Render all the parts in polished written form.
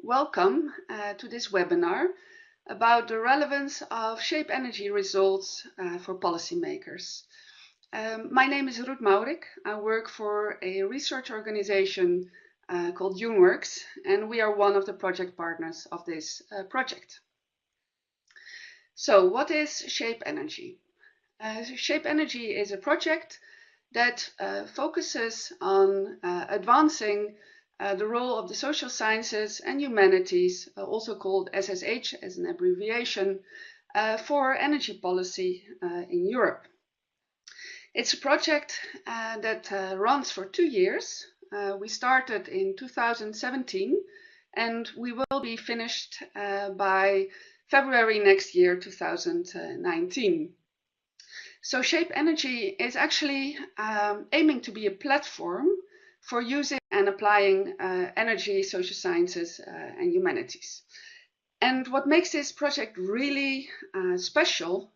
welcome to this webinar about the relevance of shape energy results for policymakers. My name is Ruth Mourik. I work for a research organization called Duneworks, and we are one of the project partners of this project. So what is shape energy? Shape energy is a project that focuses on advancing the role of the social sciences and humanities, also called SSH as an abbreviation, for energy policy in Europe. It's a project that runs for 2 years. We started in 2017 and we will be finished by February next year, 2019. So Shape Energy is actually aiming to be a platform for using and applying energy, social sciences, and humanities. And what makes this project really special,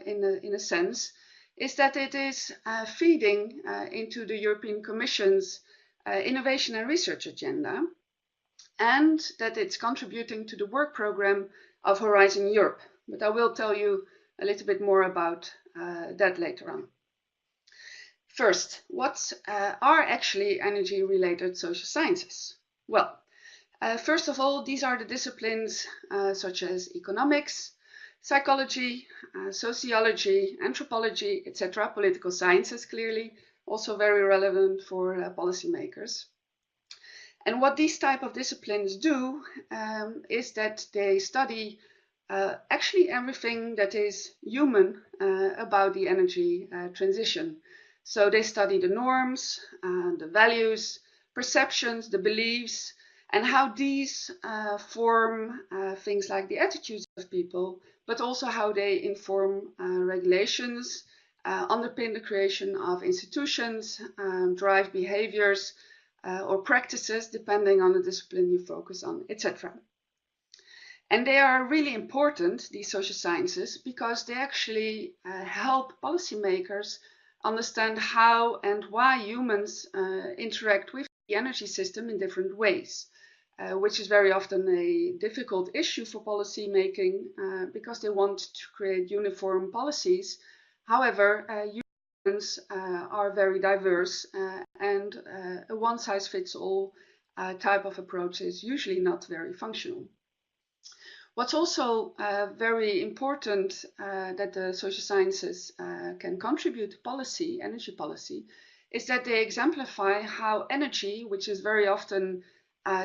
in a sense, is that it is feeding into the European Commission's innovation and research agenda, and that it's contributing to the work program of Horizon Europe. But I will tell you a little bit more about that later on. First, what are actually energy-related social sciences? Well, first of all, these are the disciplines such as economics, psychology, sociology, anthropology, etc., political sciences, clearly, also very relevant for policymakers. And what these type of disciplines do is that they study actually everything that is human about the energy transition. So they study the norms, the values, perceptions, the beliefs, and how these form things like the attitudes of people, but also how they inform regulations, underpin the creation of institutions, drive behaviors or practices, depending on the discipline you focus on, etc. And they are really important, these social sciences, because they actually help policymakers understand how and why humans interact with the energy system in different ways, which is very often a difficult issue for policy making because they want to create uniform policies. However, humans are very diverse and a one-size-fits-all type of approach is usually not very functional. What's also very important that the social sciences can contribute to policy, energy policy, is that they exemplify how energy, which is very often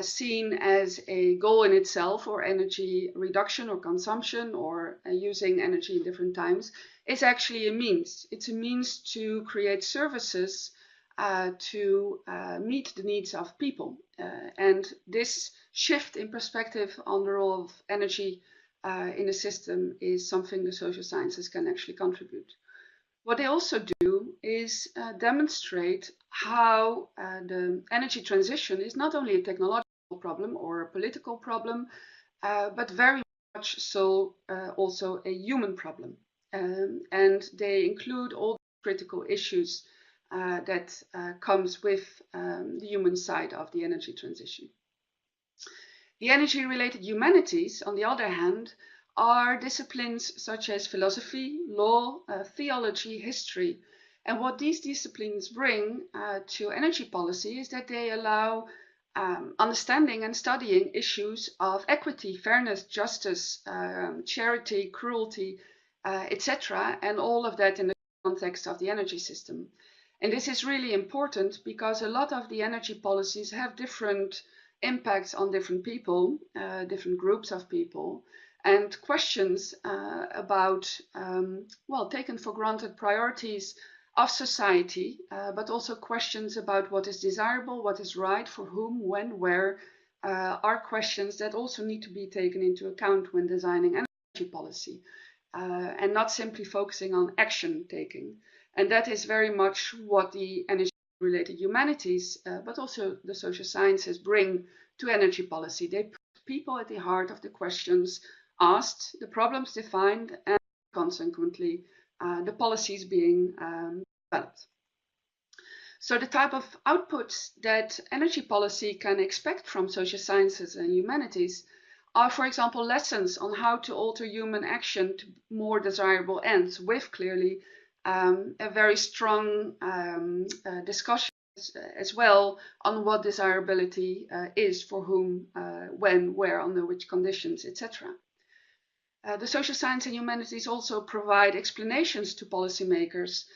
seen as a goal in itself, or energy reduction or consumption, or using energy in different times, is actually a means. It's a means to create services to meet the needs of people. And this shift in perspective on the role of energy in a system is something the social sciences can actually contribute. What they also do is demonstrate how the energy transition is not only a technological problem or a political problem, but very much so also a human problem. And they include all the critical issues that comes with the human side of the energy transition. The energy-related humanities, on the other hand, are disciplines such as philosophy, law, theology, history. And what these disciplines bring to energy policy is that they allow understanding and studying issues of equity, fairness, justice, charity, cruelty, etc., and all of that in the context of the energy system. And this is really important because a lot of the energy policies have different impacts on different people, different groups of people, and questions about, well, taken for granted priorities of society, but also questions about what is desirable, what is right, for whom, when, where, are questions that also need to be taken into account when designing energy policy, and not simply focusing on action taking. And that is very much what the energy-related humanities, but also the social sciences bring to energy policy. They put people at the heart of the questions asked, the problems defined, and consequently the policies being developed. So the type of outputs that energy policy can expect from social sciences and humanities are, for example, lessons on how to alter human action to more desirable ends, with clearly a very strong discussion as well on what desirability is for whom, when, where, under which conditions, etc. The social science and humanities also provide explanations to policymakers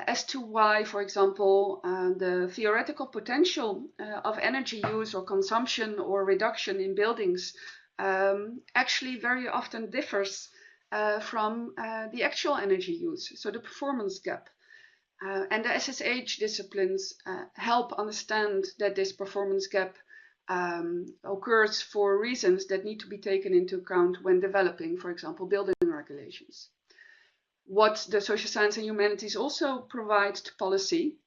as to why, for example, the theoretical potential of energy use or consumption or reduction in buildings actually very often differs from the actual energy use, so the performance gap. And the SSH disciplines help understand that this performance gap occurs for reasons that need to be taken into account when developing, for example, building regulations. What the social science and humanities also provide to policy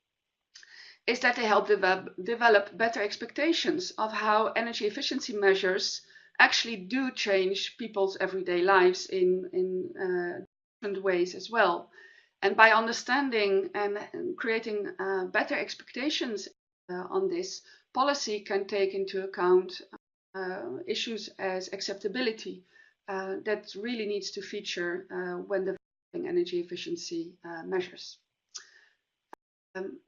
is that they help develop better expectations of how energy efficiency measures actually do change people's everyday lives in different ways as well. And by understanding and creating better expectations on this, policy can take into account issues as acceptability that really needs to feature when developing energy efficiency measures.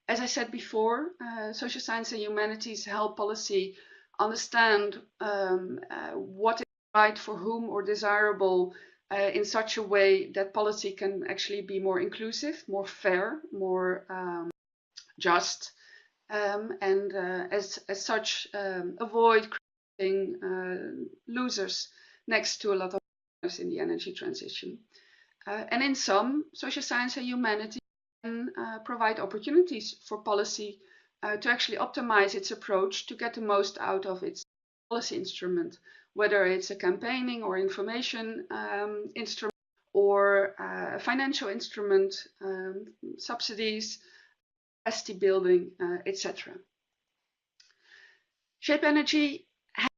As I said before, social science and humanities help policy understand what is right for whom or desirable in such a way that policy can actually be more inclusive, more fair, more just, and as such avoid creating losers next to a lot of winners in the energy transition. And in sum, social science and humanities can provide opportunities for policy to actually optimize its approach to get the most out of its policy instrument, whether it's a campaigning or information instrument or a financial instrument, subsidies, capacity building, etc. Shape Energy has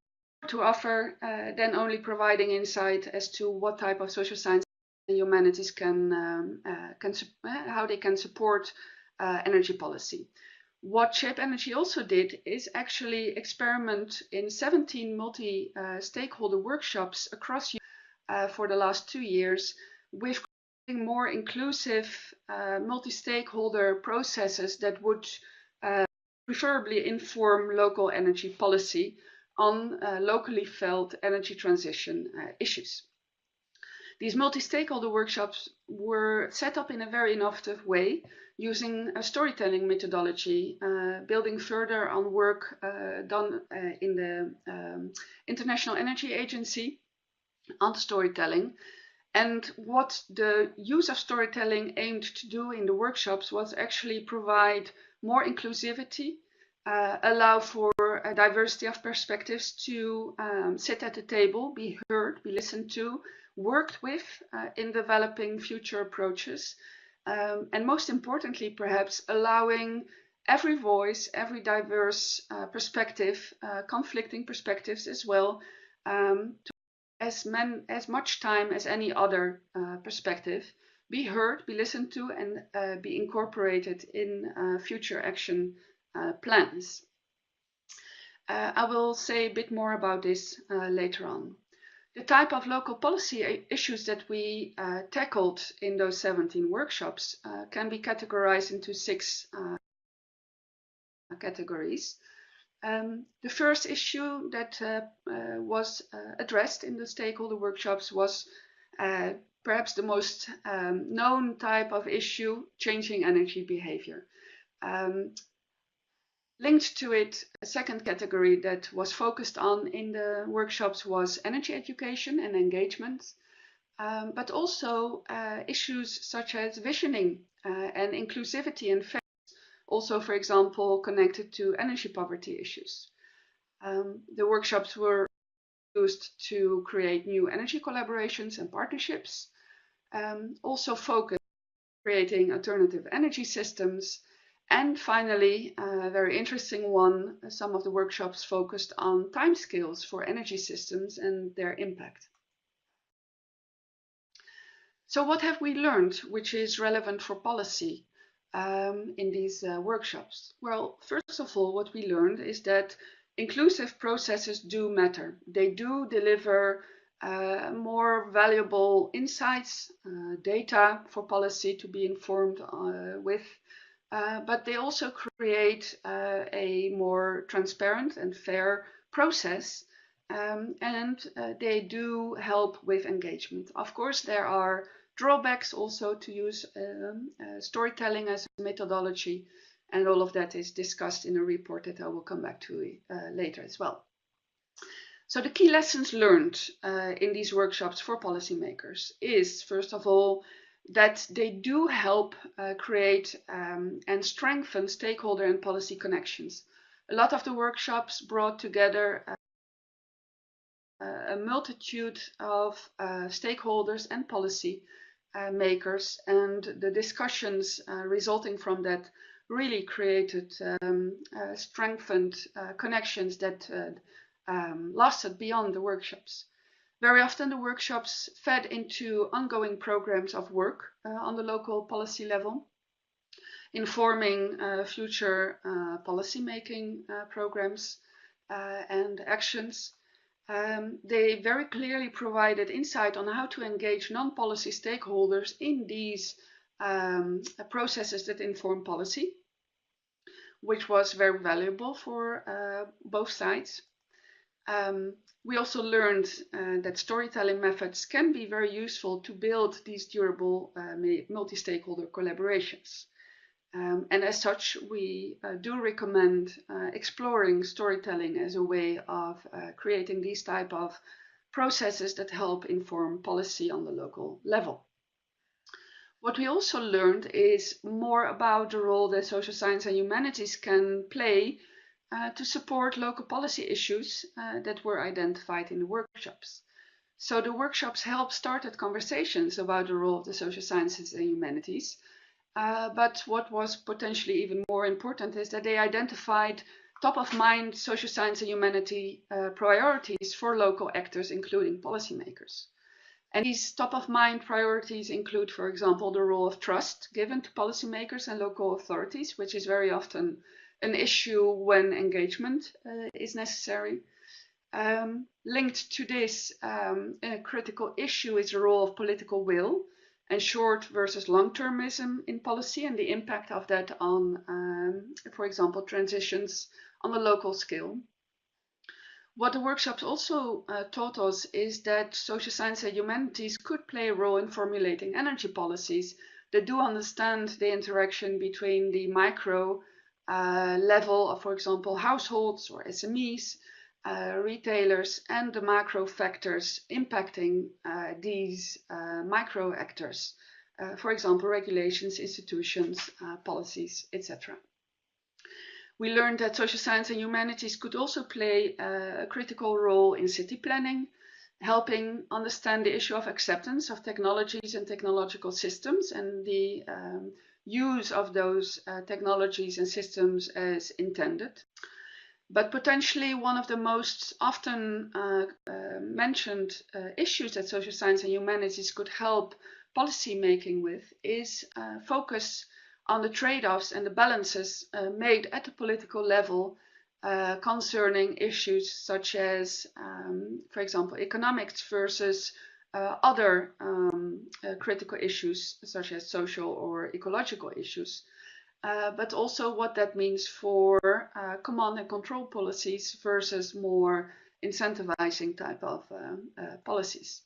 to offer than only providing insight as to what type of social science and humanities how they can support energy policy. What Shape Energy also did is actually experiment in 17 multi-stakeholder workshops across Europe for the last 2 years with creating more inclusive multi-stakeholder processes that would preferably inform local energy policy on locally felt energy transition issues. These multi-stakeholder workshops were set up in a very innovative way, using a storytelling methodology, building further on work done in the International Energy Agency on storytelling. And what the use of storytelling aimed to do in the workshops was actually provide more inclusivity, allow for a diversity of perspectives to sit at the table, be heard, be listened to, worked with in developing future approaches, and most importantly, perhaps, allowing every voice, every diverse perspective, conflicting perspectives as well, to as much time as any other perspective, be heard, be listened to, and be incorporated in future action plans. I will say a bit more about this later on. The type of local policy issues that we tackled in those 17 workshops can be categorized into 6 categories. The first issue that was addressed in the stakeholder workshops was perhaps the most known type of issue, changing energy behavior. Linked to it, a second category that was focused on in the workshops was energy education and engagement, but also issues such as visioning and inclusivity and fairness, also, for example, connected to energy poverty issues. The workshops were used to create new energy collaborations and partnerships, also focused on creating alternative energy systems. And finally, a very interesting one, some of the workshops focused on timescales for energy systems and their impact. So what have we learned which is relevant for policy? in these workshops? Well, first of all, what we learned is that inclusive processes do matter. They do deliver more valuable insights, data for policy to be informed with, but they also create a more transparent and fair process, and they do help with engagement. Of course, there are drawbacks also to use storytelling as a methodology, and all of that is discussed in a report that I will come back to later as well. So the key lessons learned in these workshops for policymakers is, first of all, that they do help create and strengthen stakeholder and policy connections. A lot of the workshops brought together a multitude of stakeholders and policy makers, and the discussions resulting from that really created strengthened connections that lasted beyond the workshops. Very often the workshops fed into ongoing programs of work on the local policy level, informing future policy-making programs and actions. They very clearly provided insight on how to engage non-policy stakeholders in these processes that inform policy, which was very valuable for both sides. We also learned that storytelling methods can be very useful to build these durable multi-stakeholder collaborations. And as such, we do recommend exploring storytelling as a way of creating these type of processes that help inform policy on the local level. What we also learned is more about the role that social science and humanities can play to support local policy issues that were identified in the workshops. So the workshops helped started conversations about the role of the social sciences and humanities. But what was potentially even more important is that they identified top-of-mind social science and humanity priorities for local actors, including policymakers. And these top-of-mind priorities include, for example, the role of trust given to policymakers and local authorities, which is very often an issue when engagement is necessary. Linked to this, a critical issue is the role of political will and short versus long-termism in policy and the impact of that on, for example, transitions on a local scale. What the workshops also taught us is that social science and humanities could play a role in formulating energy policies that do understand the interaction between the micro level of, for example, households or SMEs, retailers, and the macro factors impacting these micro actors, for example, regulations, institutions, policies, etc. We learned that social science and humanities could also play a critical role in city planning, helping understand the issue of acceptance of technologies and technological systems and the use of those technologies and systems as intended. But potentially one of the most often mentioned issues that social science and humanities could help policy making with is focus on the trade-offs and the balances made at the political level concerning issues such as, for example, economics versus other critical issues such as social or ecological issues. But also what that means for command and control policies versus more incentivizing type of policies.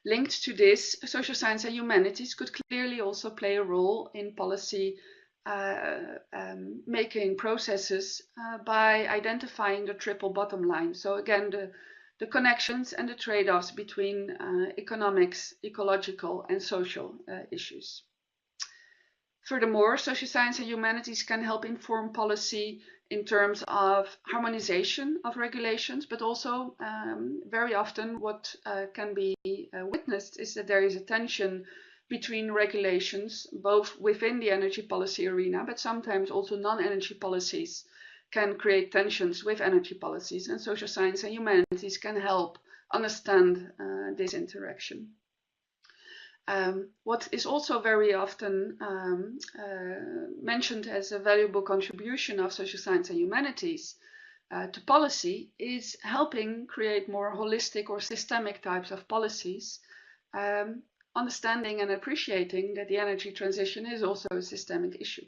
Linked to this, social science and humanities could clearly also play a role in policy making processes by identifying the triple bottom line. So again, the connections and the trade-offs between economics, ecological, and social issues. Furthermore, social science and humanities can help inform policy in terms of harmonization of regulations, but also very often what can be witnessed is that there is a tension between regulations, both within the energy policy arena, but sometimes also non-energy policies can create tensions with energy policies, and social science and humanities can help understand this interaction. What is also very often mentioned as a valuable contribution of social science and humanities to policy is helping create more holistic or systemic types of policies, understanding and appreciating that the energy transition is also a systemic issue.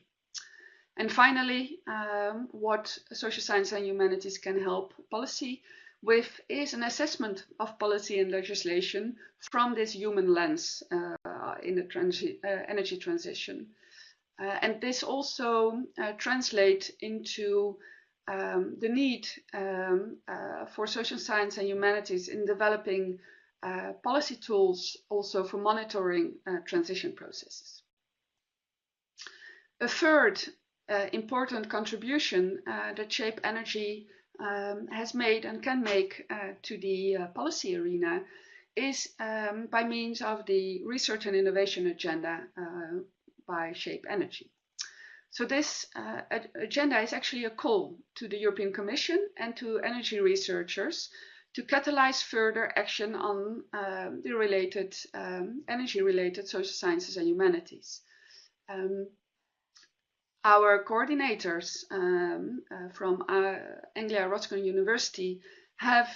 And finally, what social science and humanities can help policy with is an assessment of policy and legislation from this human lens in the energy transition. And this also translates into the need for social science and humanities in developing policy tools also for monitoring transition processes. A third important contribution that Shape Energy has made and can make to the policy arena is by means of the research and innovation agenda by Shape Energy. So this agenda is actually a call to the European Commission and to energy researchers to catalyze further action on the related energy-related social sciences and humanities. Our coordinators from Anglia Ruskin University have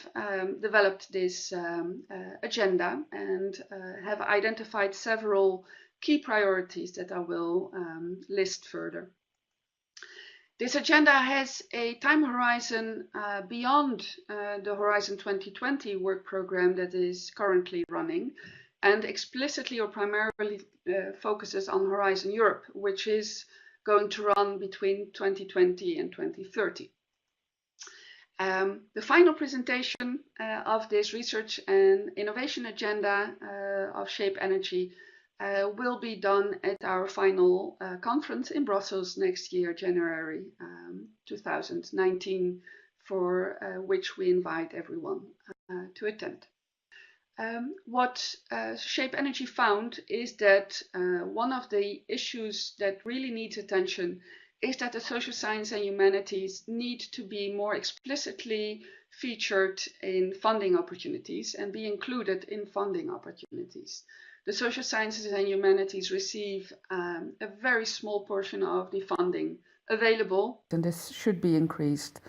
developed this agenda and have identified several key priorities that I will list further. This agenda has a time horizon beyond the Horizon 2020 work program that is currently running, and explicitly or primarily focuses on Horizon Europe, which is going to run between 2020 and 2030. The final presentation of this research and innovation agenda of Shape Energy will be done at our final conference in Brussels next year, January 2019, for which we invite everyone to attend. What Shape Energy found is that one of the issues that really needs attention is that the social science and humanities need to be more explicitly featured in funding opportunities and be included in funding opportunities. The social sciences and humanities receive a very small portion of the funding available. And this should be increased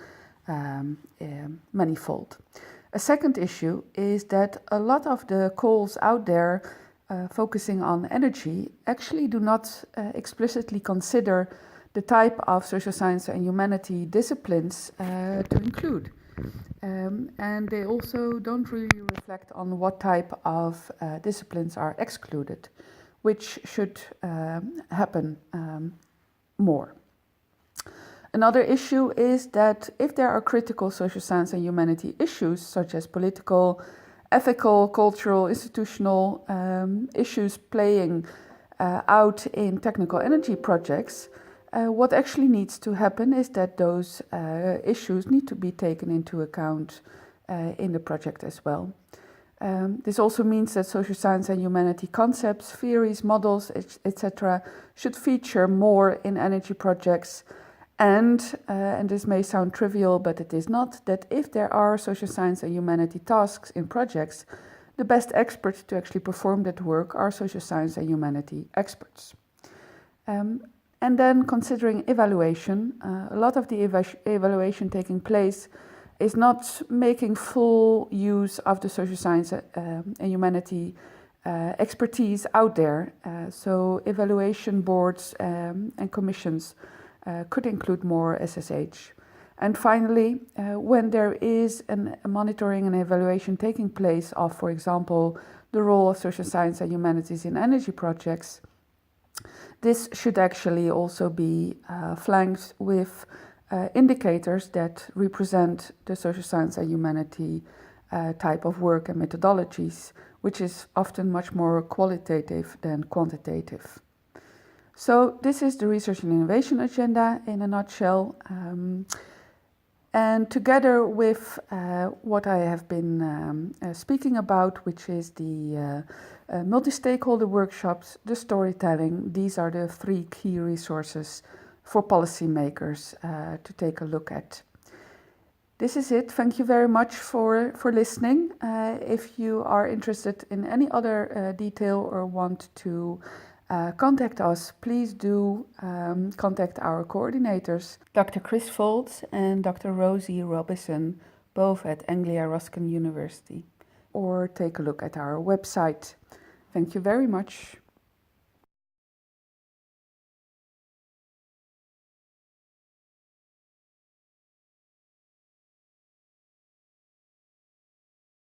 manifold. A second issue is that a lot of the calls out there focusing on energy actually do not explicitly consider the type of social science and humanity disciplines to include. And they also don't really reflect on what type of disciplines are excluded, which should happen more. Another issue is that if there are critical social science and humanity issues, such as political, ethical, cultural, institutional issues playing out in technical energy projects, what actually needs to happen is that those issues need to be taken into account in the project as well. This also means that social science and humanity concepts, theories, models, etc. should feature more in energy projects. And this may sound trivial, but it is not, that if there are social science and humanity tasks in projects, the best experts to actually perform that work are social science and humanity experts. And then considering evaluation, a lot of the evaluation taking place is not making full use of the social science and humanity expertise out there. So evaluation boards and commissions could include more SSH. And finally, when there is a monitoring and evaluation taking place of, for example, the role of social science and humanities in energy projects, this should actually also be flanked with indicators that represent the social science and humanity type of work and methodologies, which is often much more qualitative than quantitative. So this is the research and innovation agenda in a nutshell. And together with what I have been speaking about, which is the multi-stakeholder workshops, the storytelling, these are the three key resources for policymakers to take a look at. This is it. Thank you very much for listening. If you are interested in any other detail or want to contact us, please do contact our coordinators, Dr. Chris Foltz and Dr. Rosie Robison, both at Anglia Ruskin University, or take a look at our website. Thank you very much.